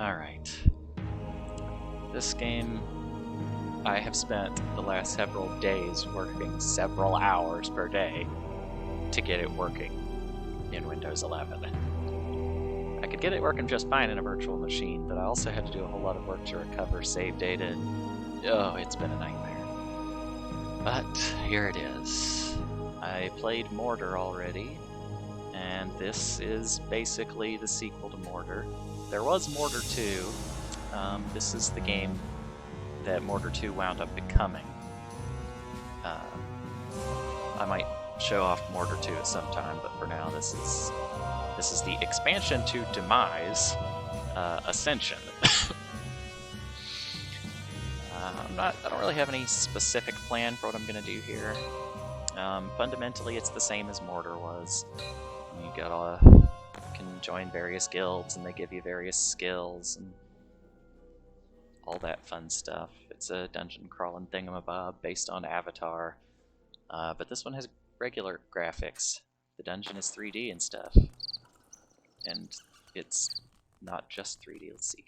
Alright. This game, I have spent the last several days working several hours per day to get it working in Windows 11. I could get it working just fine in a virtual machine, but I also had to do a whole lot of work to recover save data, and oh, it's been a nightmare. But here it is. I played Mortar already, and this is basically the sequel to Mortar. There was Mortar 2. This is the game that Mortar 2 wound up becoming. I might show off Mortar 2 at some time, but for now this is the expansion to DEMISE, Ascension. I don't really have any specific plan for what I'm gonna do here. Fundamentally, it's the same as Mortar was. You can join various guilds, and they give you various skills and all that fun stuff. It's a dungeon crawling thingamabob based on Avatar, but this one has regular graphics. The dungeon is 3D and stuff, and it's not just 3D. Let's see,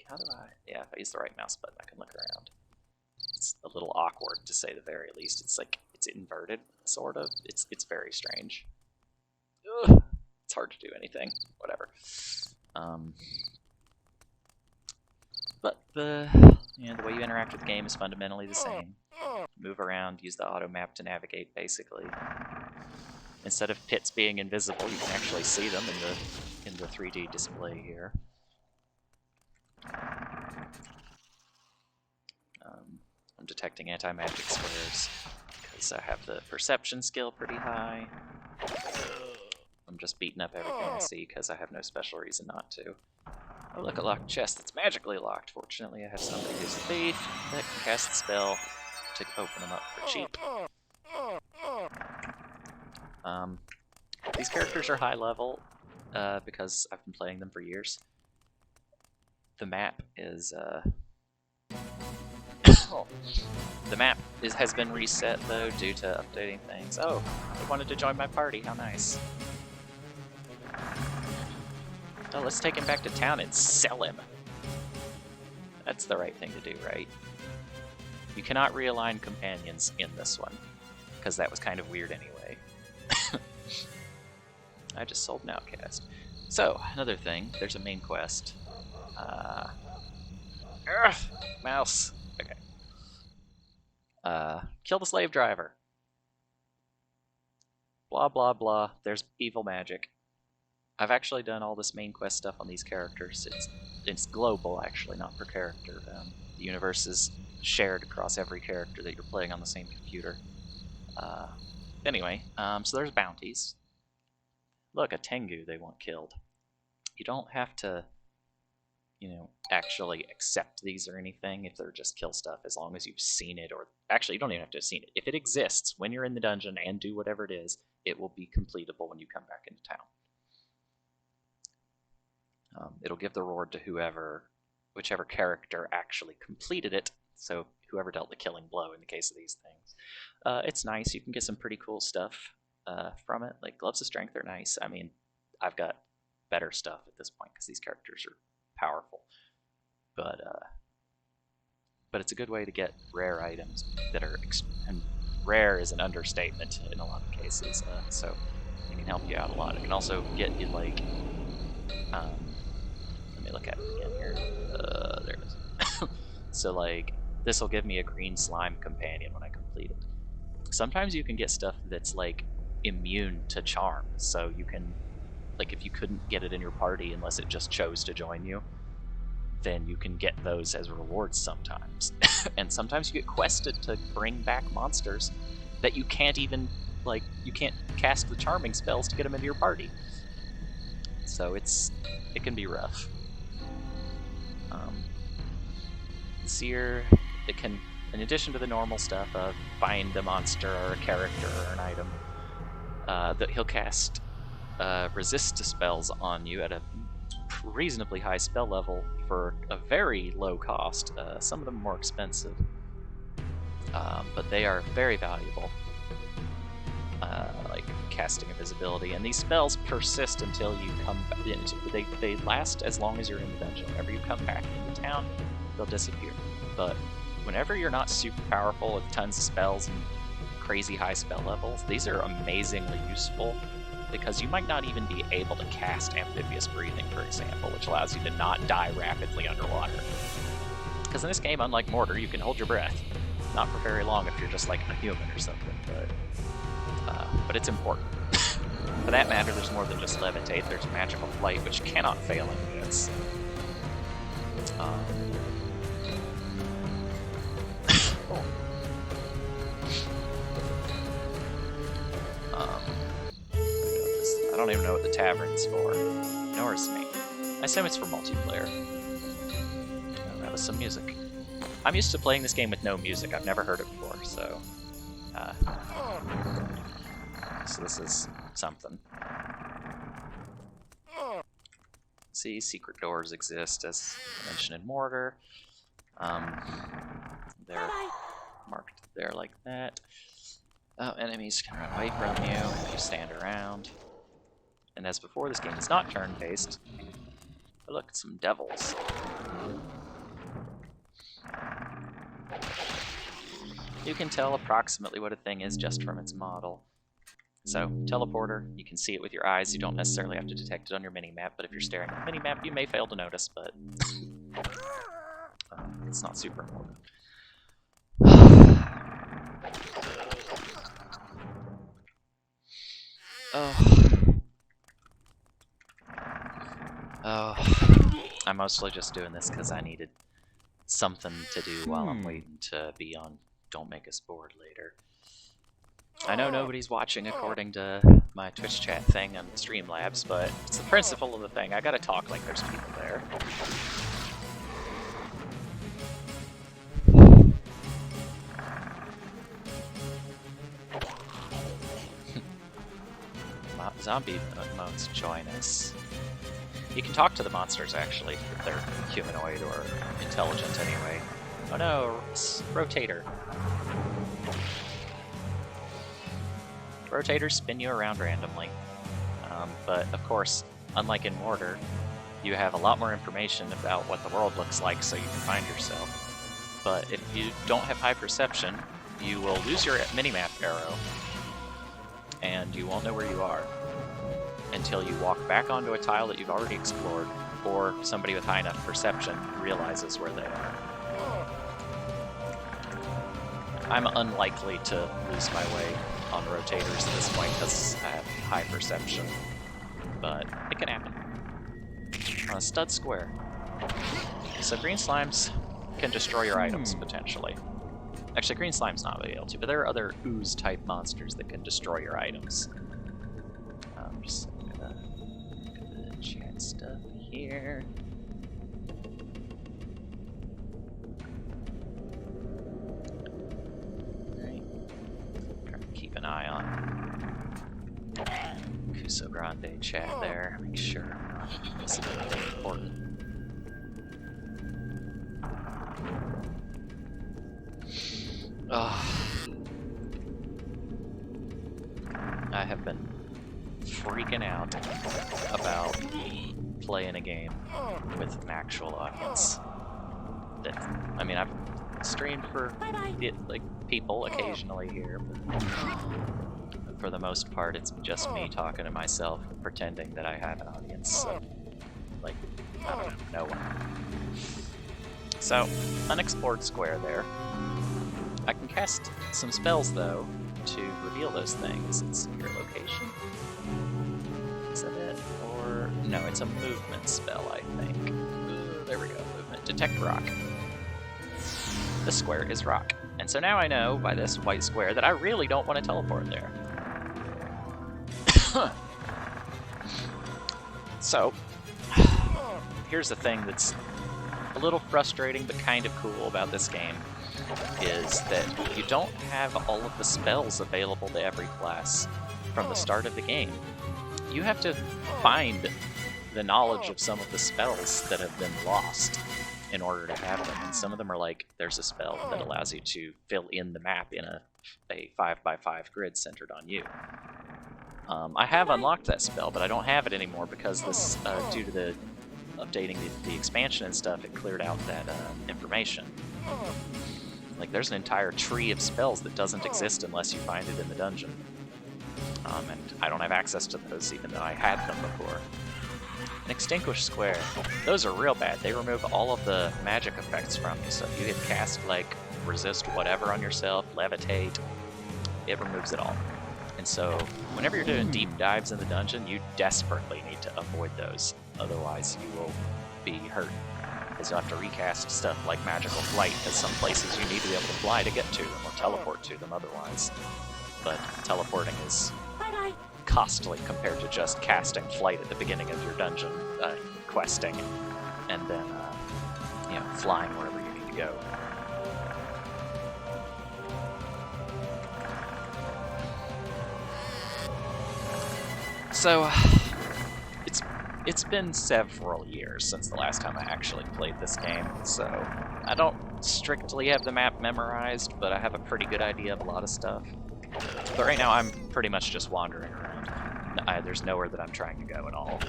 yeah, if I use the right mouse button, I can look around. It's a little awkward, to say the very least. It's like, it's inverted, sort of. It's very strange. Ugh, it's hard to do anything. Whatever. But the way you interact with the game is fundamentally the same. Move around, use the auto map to navigate, basically. Instead of pits being invisible, you can actually see them in the 3D display here. I'm detecting anti-magic squares because I have the perception skill pretty high. I'm just beating up everything I see because I have no special reason not to. Oh, look, a locked chest that's magically locked. Fortunately, I have somebody who's a thief that can cast the spell to open them up for cheap. These characters are high level because I've been playing them for years. The map is the map has been reset though due to updating things. Oh, they wanted to join my party. How nice. Oh, let's take him back to town and sell him. That's the right thing to do, right? You cannot realign companions in this one, because that was kind of weird anyway. I just sold an outcast. So, another thing, there's a main quest. Mouse. Okay. Kill the slave driver. Blah, blah, blah. There's evil magic. I've actually done all this main quest stuff on these characters. It's global, actually, not per character. The universe is shared across every character that you're playing on the same computer. Anyway, so there's bounties. Look, a Tengu they want killed. You don't have to, actually accept these or anything if they're just kill stuff, as long as you've seen it, or actually, you don't even have to have seen it. If it exists when you're in the dungeon and do whatever it is, it will be completable when you come back into town. It'll give the reward to whichever character actually completed it, so whoever dealt the killing blow in the case of these things. It's nice, you can get some pretty cool stuff from it, like Gloves of Strength are nice. I mean, I've got better stuff at this point because these characters are powerful, but it's a good way to get rare items that are, and rare is an understatement in a lot of cases, so it can help you out a lot. It can also get you, like, let me look at it again here. There it is. So, like, this will give me a green slime companion when I complete it. Sometimes you can get stuff that's, like, immune to charm, so you can, like, if you couldn't get it in your party unless it just chose to join you, then you can get those as rewards sometimes. And sometimes you get quested to bring back monsters that you can't even, like, you can't cast the charming spells to get them into your party. So it can be rough. Seer, it can, in addition to the normal stuff of find a monster or a character or an item, that he'll cast resist to spells on you at a reasonably high spell level for a very low cost. Some of them more expensive, but they are very valuable. Like casting invisibility, and these spells persist until you come back. They last as long as you're in the dungeon. Whenever you come back into town, they'll disappear. But whenever you're not super powerful with tons of spells and crazy high spell levels, these are amazingly useful, because you might not even be able to cast amphibious breathing, for example, which allows you to not die rapidly underwater. Because in this game, unlike Mortar, you can hold your breath. Not for very long if you're just like a human or something, but it's important. For that matter, there's more than just levitate. There's magical flight, which cannot fail in this. I don't even know what the tavern's for, nor is me. I assume it's for multiplayer. That was some music. I'm used to playing this game with no music. I've never heard it before, so this is something. See, secret doors exist, as I mentioned in Mortar. They're marked there like that. Enemies can run away from you if you stand around. And as before, this game is not turn-based. But look, some devils. You can tell approximately what a thing is just from its model. So, teleporter, you can see it with your eyes. You don't necessarily have to detect it on your mini-map, but if you're staring at the mini-map, you may fail to notice, but it's not super important. I'm mostly just doing this because I needed something to do while I'm waiting to be on Don't Make Us Bored later. I know nobody's watching according to my Twitch chat thing on Streamlabs, but it's the principle of the thing. I gotta talk like there's people there. Zombie modes join us. You can talk to the monsters, actually, if they're humanoid or intelligent anyway. Oh no, Rotator. Rotators spin you around randomly. But, of course, unlike in Mortar, you have a lot more information about what the world looks like so you can find yourself. But if you don't have high perception, you will lose your minimap arrow, and you won't know where you are until you walk back onto a tile that you've already explored, or somebody with high enough perception realizes where they are. I'm unlikely to lose my way on rotators at this point because I have high perception, but it can happen. On a stud square. So green slimes can destroy your items, potentially. Actually, green slime's not really able to, but there are other ooze-type monsters that can destroy your items. Just gonna look at the chat stuff here. Alright. Try to keep an eye on Cuso Grande chat there. Make sure I'm not missing anything important. I have been freaking out about playing a game with an actual audience. I mean, I've streamed for people occasionally here, but for the most part, it's just me talking to myself and pretending that I have an audience. So, like, I don't know, no one. So, unexplored square there. I can cast some spells, though, to reveal those things. It's your location. Is that it? Or... no, it's a movement spell, I think. There we go, movement. Detect rock. This square is rock. And so now I know, by this white square, that I really don't want to teleport there. So, here's the thing that's a little frustrating but kind of cool about this game, is that you don't have all of the spells available to every class from the start of the game. You have to find the knowledge of some of the spells that have been lost in order to have them, and some of them are like, there's a spell that allows you to fill in the map in a 5x5 grid centered on you. I have unlocked that spell, but I don't have it anymore because this, due to the updating the expansion and stuff, it cleared out that information. Like, there's an entire tree of spells that doesn't exist unless you find it in the dungeon. And I don't have access to those, even though I had them before. An Extinguished Square. Those are real bad. They remove all of the magic effects from you, so if you hit cast, like, resist whatever on yourself, levitate, it removes it all. And so, whenever you're doing deep dives in the dungeon, you desperately need to avoid those. Otherwise, you will be hurt. Because you'll have to recast stuff like Magical Flight, because some places you need to be able to fly to get to them, or teleport to them otherwise. But teleporting is costly compared to just casting Flight at the beginning of your dungeon questing, and then, you know, flying wherever you need to go. So, it's been several years since the last time I actually played this game, so I don't strictly have the map memorized, but I have a pretty good idea of a lot of stuff. But right now I'm pretty much just wandering around. There's nowhere that I'm trying to go at all.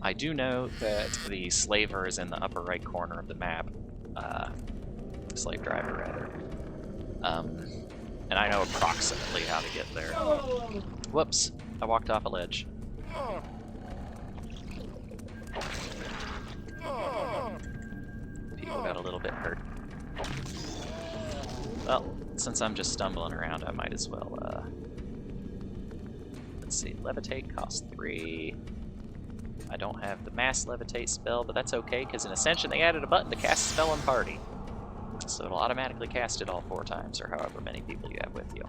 I do know that the slaver is in the upper right corner of the map. Slave driver, rather. And I know approximately how to get there. Whoops, I walked off a ledge. People got a little bit hurt. Well, since I'm just stumbling around, I might as well, let's see, levitate costs 3. I don't have the mass levitate spell, but that's okay, because in Ascension they added a button to cast a spell in party. So it'll automatically cast it all 4 times, or however many people you have with you.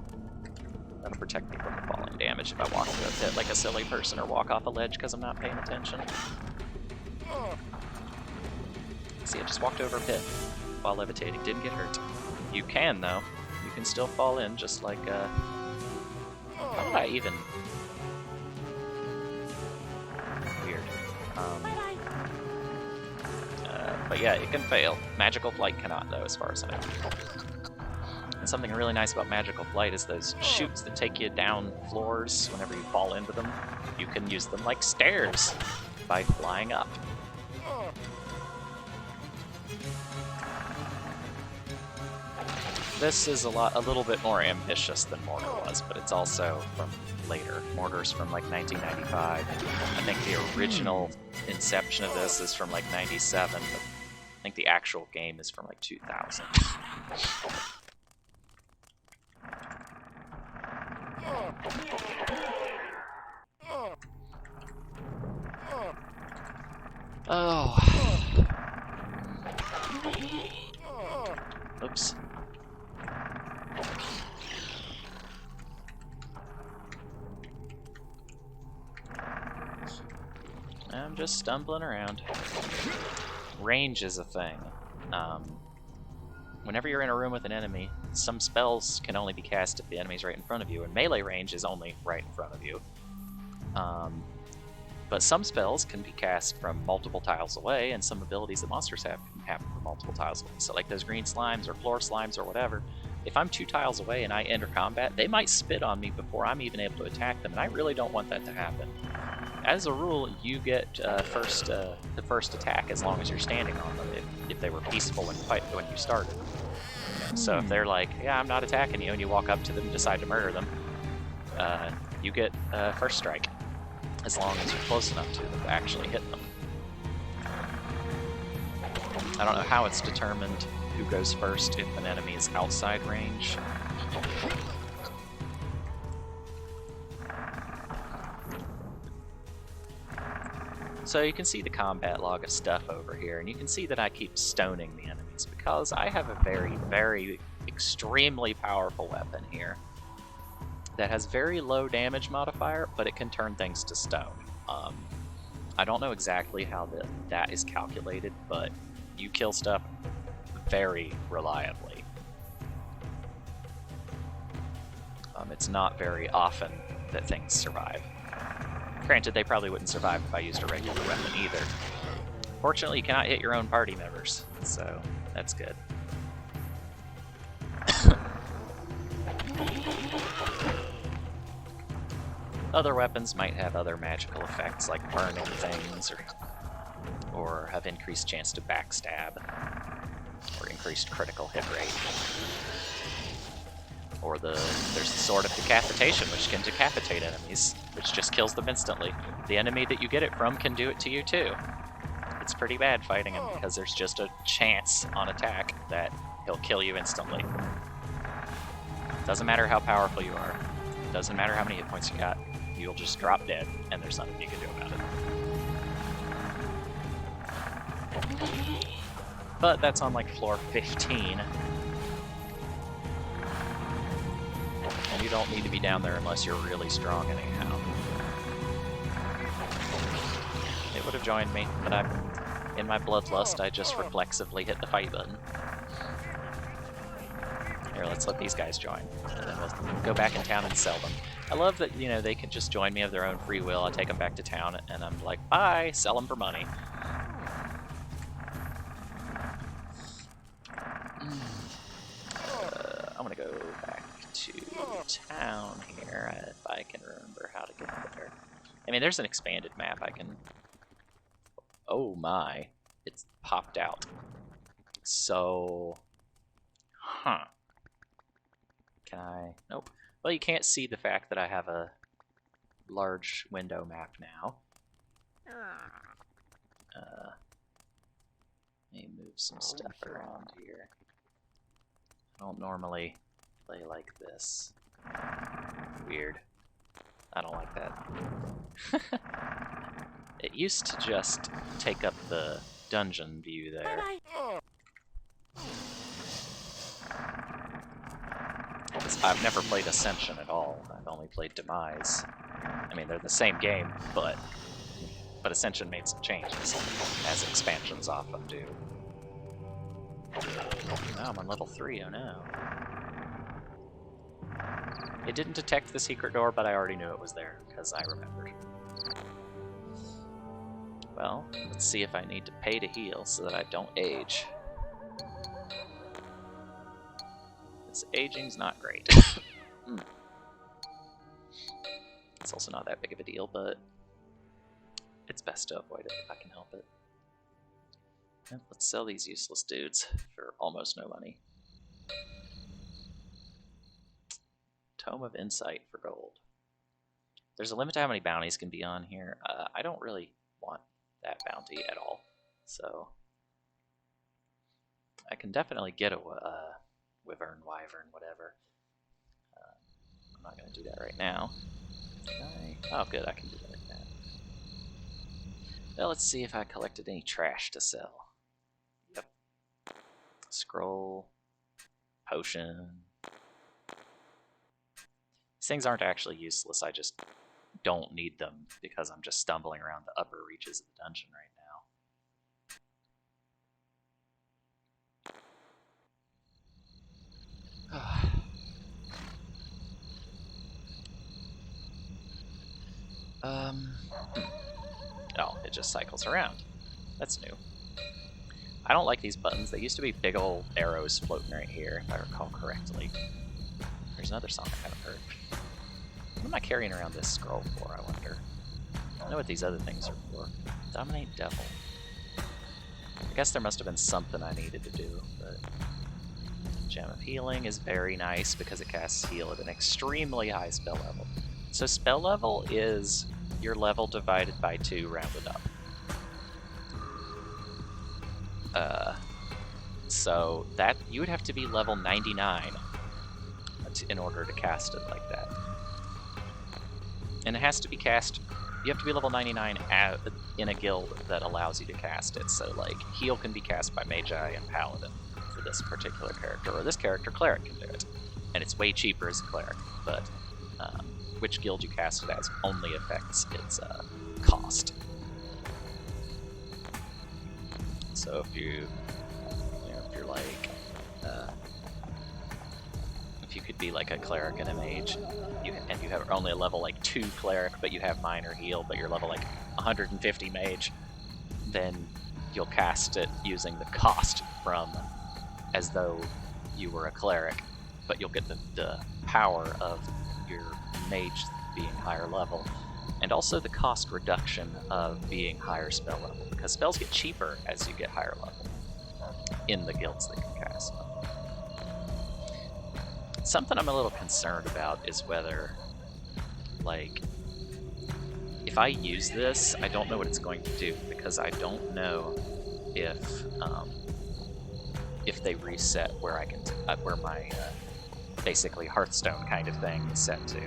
That'll protect me from the falling damage if I walk into a pit like a silly person or walk off a ledge because I'm not paying attention. See, I just walked over a pit while levitating, didn't get hurt. You can, though. You can still fall in, just like, how did I even... Weird. But yeah, it can fail. Magical Flight cannot, though, as far as I know. And something really nice about Magical Flight is those chutes that take you down floors whenever you fall into them. You can use them like stairs by flying up. This is a little bit more ambitious than Mortar was, but it's also from later. Mortar's from like 1995. I think the original inception of this is from like 97, but I think the actual game is from like 2000. Oh. Oops. I'm just stumbling around. Range is a thing. Whenever you're in a room with an enemy, some spells can only be cast if the enemy's right in front of you, and melee range is only right in front of you. But some spells can be cast from multiple tiles away, and some abilities that monsters have can happen from multiple tiles away. So like those green slimes or floor slimes or whatever, if I'm 2 tiles away and I enter combat, they might spit on me before I'm even able to attack them, and I really don't want that to happen. As a rule, you get the first attack as long as you're standing on them, if they were peaceful when you started. You know, so if they're like, yeah, I'm not attacking you, and you walk up to them and decide to murder them, you get first strike, as long as you're close enough to them to actually hit them. I don't know how it's determined who goes first if an enemy is outside range. So you can see the combat log of stuff over here, and you can see that I keep stoning the enemies because I have a very, very extremely powerful weapon here that has very low damage modifier, but it can turn things to stone. I don't know exactly how that is calculated, but you kill stuff very reliably. It's not very often that things survive. Granted, they probably wouldn't survive if I used a regular weapon either. Fortunately, you cannot hit your own party members, so that's good. Other weapons might have other magical effects, like burning things, or have increased chance to backstab, or increased critical hit rate. Or there's the Sword of Decapitation, which can decapitate enemies, which just kills them instantly. The enemy that you get it from can do it to you too. It's pretty bad fighting him because there's just a chance on attack that he'll kill you instantly. Doesn't matter how powerful you are. Doesn't matter how many hit points you got. You'll just drop dead, and there's nothing you can do about it. But that's on like floor 15. And you don't need to be down there unless you're really strong anyhow. It would have joined me, but in my bloodlust, I just reflexively hit the fight button. Here, let's let these guys join, and then we'll go back in town and sell them. I love that, you know, they can just join me of their own free will. I take them back to town, and I'm like, bye, sell them for money. I'm gonna go back to town here, if I can remember how to get there. I mean, there's an expanded map I can... Oh my, it's popped out. So... Huh. Can I... Nope. Well, you can't see the fact that I have a large window map now. Let me move some stuff around here. I don't normally play like this. Weird. I don't like that. It used to just take up the dungeon view there. I've never played Ascension at all. I've only played DEMISE. I mean, they're the same game, but Ascension made some changes, as expansions often do. Now I'm on level 3, oh no. It didn't detect the secret door, but I already knew it was there, because I remembered. Well, let's see if I need to pay to heal so that I don't age. This aging's not great. It's also not that big of a deal, but it's best to avoid it if I can help it. Yep, let's sell these useless dudes for almost no money. Tome of Insight for gold. There's a limit to how many bounties can be on here. I don't really want that bounty at all, so I can definitely get a wyvern, wyvern, whatever. I'm not going to do that right now. Oh, good, I can do that right now. Well, let's see if I collected any trash to sell. Yep. Scroll. Potion. These things aren't actually useless, I just don't need them because I'm just stumbling around the upper reaches of the dungeon right now. Oh, it just cycles around. That's new. I don't like these buttons. They used to be big old arrows floating right here, if I recall correctly. There's another song I haven't heard. What am I carrying around this scroll for, I wonder? I know what these other things are for. Dominate Devil. I guess there must have been something I needed to do, but... Gem of Healing is very nice because it casts heal at an extremely high spell level. So spell level is your level divided by 2 rounded up. So that you would have to be level 99 in order to cast it like that. And it has to be cast, you have to be level 99 in a guild that allows you to cast it. So like, heal can be cast by Magi and Paladin for this particular character, or this character, Cleric, can do it. And it's way cheaper as a Cleric, but which guild you cast it as only affects its cost. So if you're like, if you could be like a Cleric and a Mage, and you have only a level like 2 Cleric, but you have minor heal, but you're level like 150 Mage, then you'll cast it using the cost from as though you were a Cleric, but you'll get the power of your Mage being higher level, and also the cost reduction of being higher spell level, because spells get cheaper as you get higher level in the guilds that can cast them. Something I'm a little concerned about is whether, like, if I use this, I don't know what it's going to do, because I don't know if they reset where I can where my basically Hearthstone kind of thing is set to.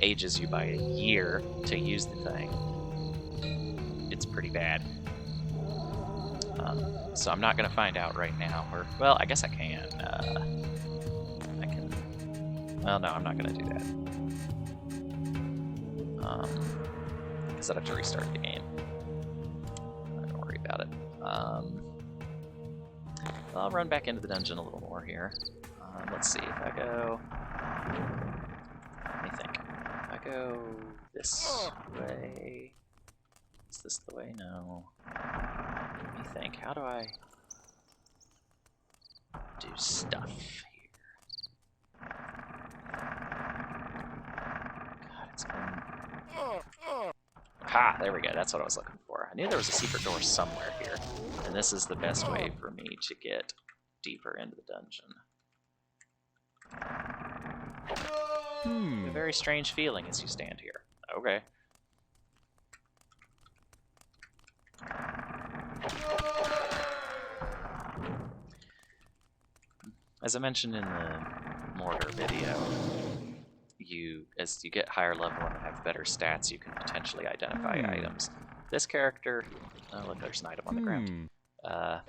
Ages you by a year to use the thing. It's pretty bad. So I'm not going to find out right now. Well, I guess I can. Well, no, I'm not going to do that. Because I'd have to restart the game. Don't worry about it. I'll run back into the dungeon a little more here. Let's see if I go. Let me think. If I go this way. Is this the way? No. Let me think. How do I do stuff here? God, it's been. Ha! There we go. That's what I was looking for. I knew there was a secret door somewhere here, and this is the best way for me to get deeper into the dungeon. A very strange feeling as you stand here. Okay. As I mentioned in the mortar video, as you get higher level and have better stats, you can potentially identify items. This character, oh look, there's an item on the ground.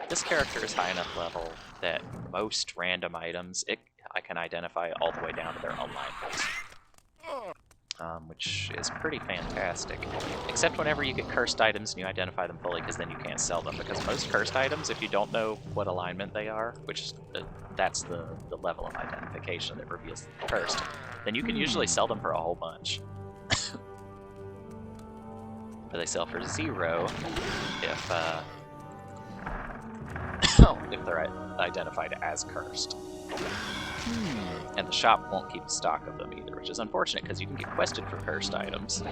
This character is high enough level that most random items I can identify all the way down to their alignments, which is pretty fantastic. Except whenever you get cursed items and you identify them fully, because then you can't sell them. Because most cursed items, if you don't know what alignment they are, which that's the level of identification that reveals that they're cursed, then you can usually sell them for a whole bunch. But they sell for 0 if they're identified as cursed. And the shop won't keep stock of them either, which is unfortunate because you can get quested for cursed items,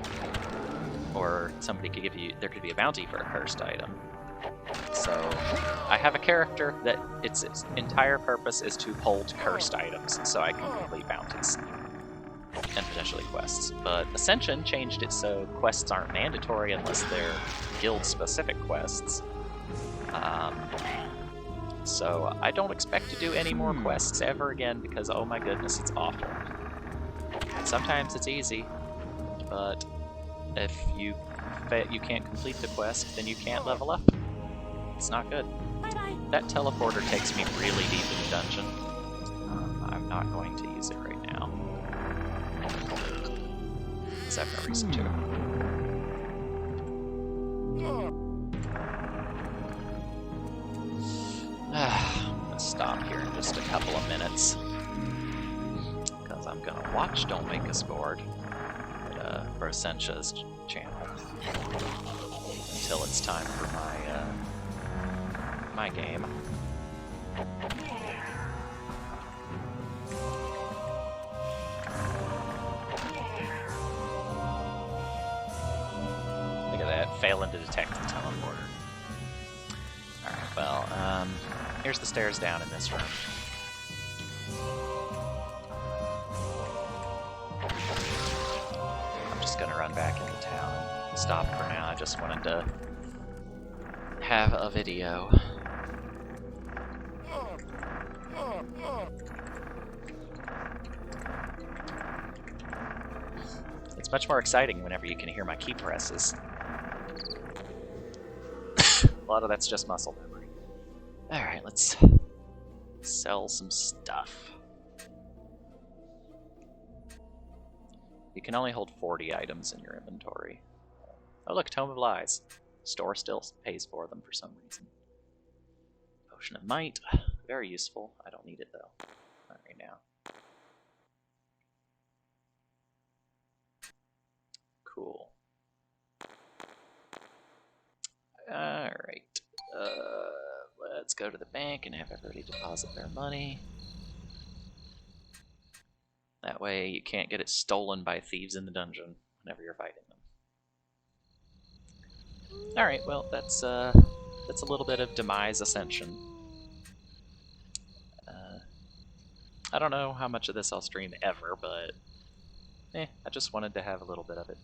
or somebody could there could be a bounty for a cursed item. So I have a character that its entire purpose is to hold cursed items, so I can complete bounties and potentially quests. But Ascension changed it so quests aren't mandatory unless they're guild-specific quests. So I don't expect to do any more quests ever again because, oh my goodness, it's awful. Sometimes it's easy, but if you can't complete the quest, then you can't level up. It's not good. Bye-bye. That teleporter takes me really deep in the dungeon. I'm not going to use it right now, because I have no reason to. I'm gonna stop here in just a couple of minutes because I'm gonna watch Don't Make Us Bored for Ascension's channel until it's time for my game. Look at that, failing to detect the teleporter. Alright, well, here's the stairs down in this room. I'm just gonna run back into town and stop for now. I just wanted to have a video. It's much more exciting whenever you can hear my key presses. A lot of that's just muscle memory. Alright, let's sell some stuff. You can only hold 40 items in your inventory. Oh look, Tome of Lies. Store still pays for them for some reason. Potion of Might. Very useful. I don't need it though. Not right now. Cool. Alright. Let's go to the bank and have everybody deposit their money. That way you can't get it stolen by thieves in the dungeon whenever you're fighting them. Alright, well, that's a little bit of Demise Ascension. I don't know how much of this I'll stream ever, but I just wanted to have a little bit of it.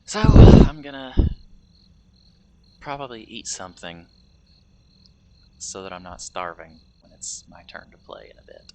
So, I'm gonna probably eat something so that I'm not starving when it's my turn to play in a bit.